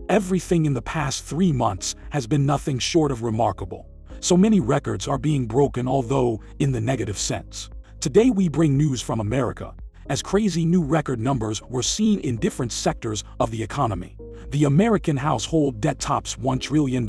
Everything in the past 3 months has been nothing short of remarkable. So many records are being broken, although in the negative sense. Today we bring news from America, as crazy new record numbers were seen in different sectors of the economy. The American household debt tops $1 trillion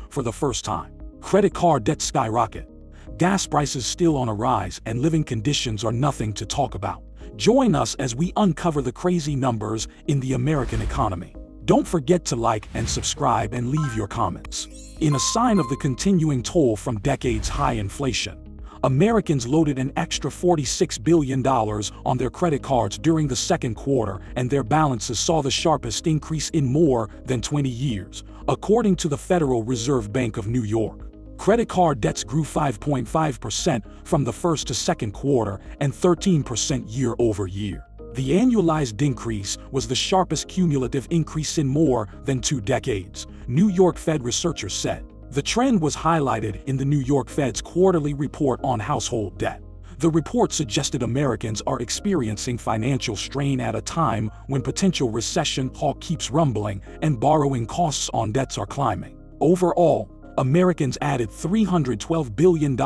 for the first time. Credit card debt skyrocket. Gas prices still on a rise, and living conditions are nothing to talk about. Join us as we uncover the crazy numbers in the American economy. Don't forget to like and subscribe and leave your comments. In a sign of the continuing toll from decades-high inflation, Americans loaded an extra $46 billion on their credit cards during the second quarter, and their balances saw the sharpest increase in more than 20 years, according to the Federal Reserve Bank of New York. Credit card debts grew 5.5% from the first to second quarter and 13% year over year. The annualized increase was the sharpest cumulative increase in more than 2 decades, New York Fed researchers said. The trend was highlighted in the New York Fed's quarterly report on household debt. The report suggested Americans are experiencing financial strain at a time when potential recession talk keeps rumbling and borrowing costs on debts are climbing. Overall, Americans added $312 billion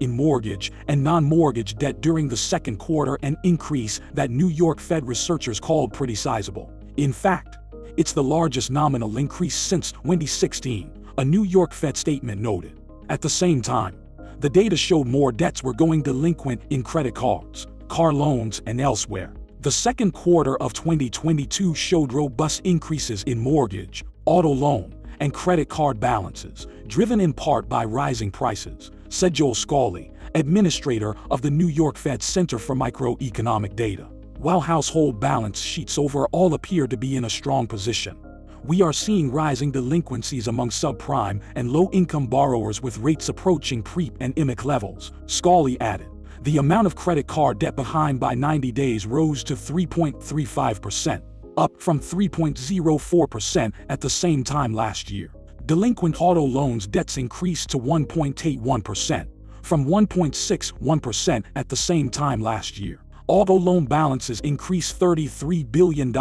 in mortgage and non-mortgage debt during the second quarter, an increase that New York Fed researchers called pretty sizable. In fact, it's the largest nominal increase since 2016, a New York Fed statement noted. At the same time, the data showed more debts were going delinquent in credit cards, car loans, and elsewhere. The second quarter of 2022 showed robust increases in mortgage, auto loan, and credit card balances, driven in part by rising prices, said Joel Scully, administrator of the New York Fed Center for Microeconomic Data. While household balance sheets overall appear to be in a strong position, we are seeing rising delinquencies among subprime and low-income borrowers with rates approaching pre- and IMIC levels, Scully added. The amount of credit card debt behind by 90 days rose to 3.35%. Up from 3.04% at the same time last year. Delinquent auto loans debts increased to 1.81%, from 1.61% at the same time last year. Auto loan balances increased $33 billion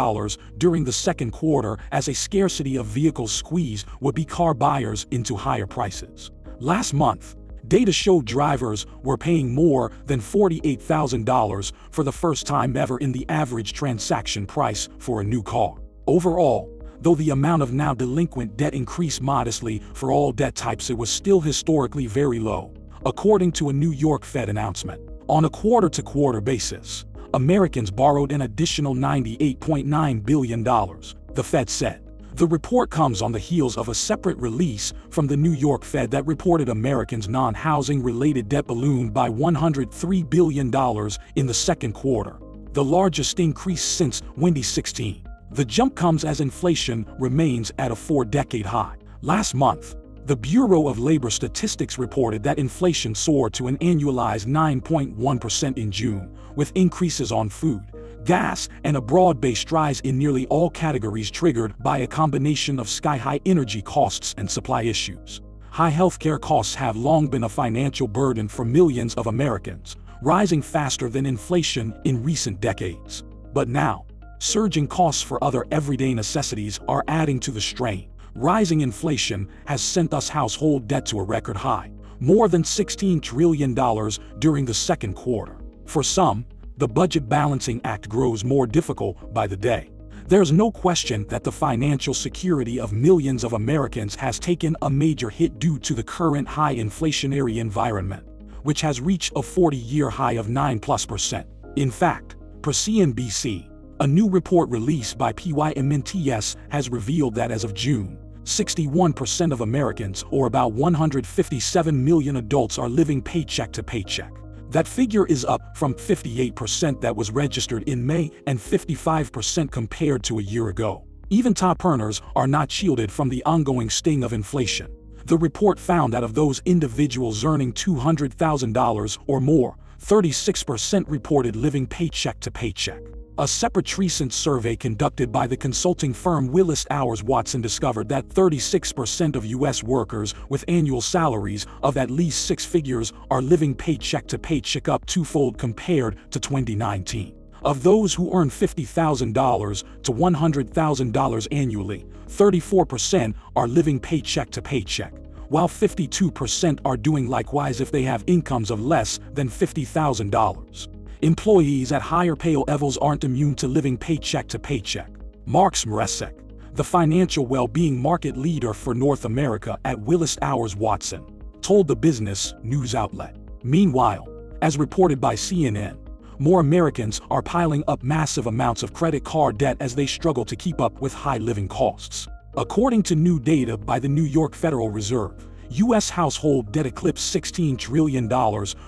during the second quarter as a scarcity of vehicles squeezed would-be car buyers into higher prices. Last month, data showed drivers were paying more than $48,000 for the first time ever in the average transaction price for a new car. Overall, though the amount of now delinquent debt increased modestly for all debt types, it was still historically very low, according to a New York Fed announcement. On a quarter-to-quarter basis, Americans borrowed an additional $98.9 billion, the Fed said. The report comes on the heels of a separate release from the New York Fed that reported Americans' non-housing-related debt ballooned by $103 billion in the second quarter, the largest increase since 2016. The jump comes as inflation remains at a 4-decade high. Last month, the Bureau of Labor Statistics reported that inflation soared to an annualized 9.1% in June, with increases on food, gas, and a broad-based rise in nearly all categories triggered by a combination of sky-high energy costs and supply issues. High healthcare costs have long been a financial burden for millions of Americans, rising faster than inflation in recent decades. But now, surging costs for other everyday necessities are adding to the strain. Rising inflation has sent us household debt to a record high, more than $16 trillion during the second quarter. For some, the Budget Balancing Act grows more difficult by the day. There's no question that the financial security of millions of Americans has taken a major hit due to the current high inflationary environment, which has reached a 40-year high of 9+%. In fact, per CNBC, a new report released by PYMNTS has revealed that as of June, 61% of Americans, or about 157 million adults, are living paycheck to paycheck. That figure is up from 58% that was registered in May and 55% compared to a year ago. Even top earners are not shielded from the ongoing sting of inflation. The report found that of those individuals earning $200,000 or more, 36% reported living paycheck to paycheck. A separate recent survey conducted by the consulting firm Willis Towers Watson discovered that 36% of U.S. workers with annual salaries of at least 6 figures are living paycheck to paycheck, up twofold compared to 2019. Of those who earn $50,000 to $100,000 annually, 34% are living paycheck to paycheck, while 52% are doing likewise if they have incomes of less than $50,000. Employees at higher pay levels aren't immune to living paycheck to paycheck. Mark Smresek, the financial well-being market leader for North America at Willis Towers Watson, told the business news outlet. Meanwhile, as reported by CNN, more Americans are piling up massive amounts of credit card debt as they struggle to keep up with high living costs. According to new data by the New York Federal Reserve, U.S. household debt eclipsed $16 trillion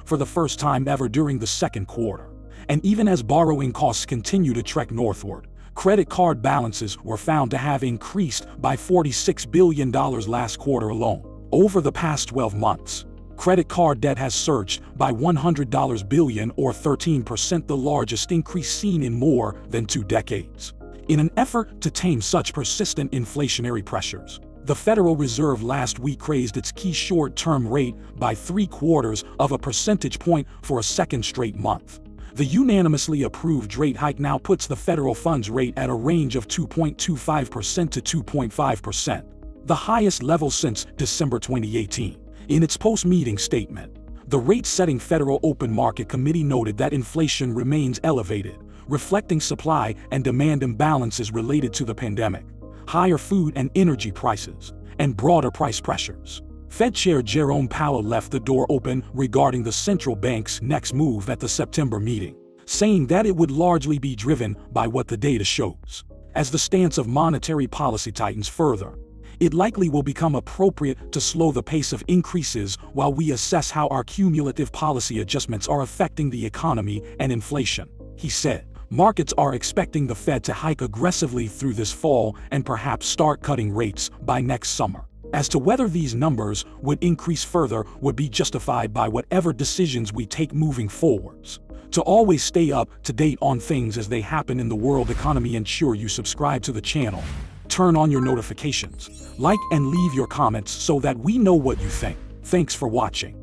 for the first time ever during the second quarter. And even as borrowing costs continue to trek northward, credit card balances were found to have increased by $46 billion last quarter alone. Over the past 12 months, credit card debt has surged by $100 billion or 13%, the largest increase seen in more than 2 decades. In an effort to tame such persistent inflationary pressures, the Federal Reserve last week raised its key short-term rate by 0.75 of a percentage point for a second straight month. The unanimously approved rate hike now puts the federal funds rate at a range of 2.25% to 2.5%, the highest level since December 2018. In its post-meeting statement, the rate-setting Federal Open Market Committee noted that inflation remains elevated, reflecting supply and demand imbalances related to the pandemic, higher food and energy prices, and broader price pressures. Fed Chair Jerome Powell left the door open regarding the central bank's next move at the September meeting, saying that it would largely be driven by what the data shows. As the stance of monetary policy tightens further, it likely will become appropriate to slow the pace of increases while we assess how our cumulative policy adjustments are affecting the economy and inflation, he said. Markets are expecting the Fed to hike aggressively through this fall and perhaps start cutting rates by next summer. As to whether these numbers would increase further would be justified by whatever decisions we take moving forwards. To always stay up to date on things as they happen in the world economy, ensure you subscribe to the channel, turn on your notifications, like and leave your comments so that we know what you think. Thanks for watching.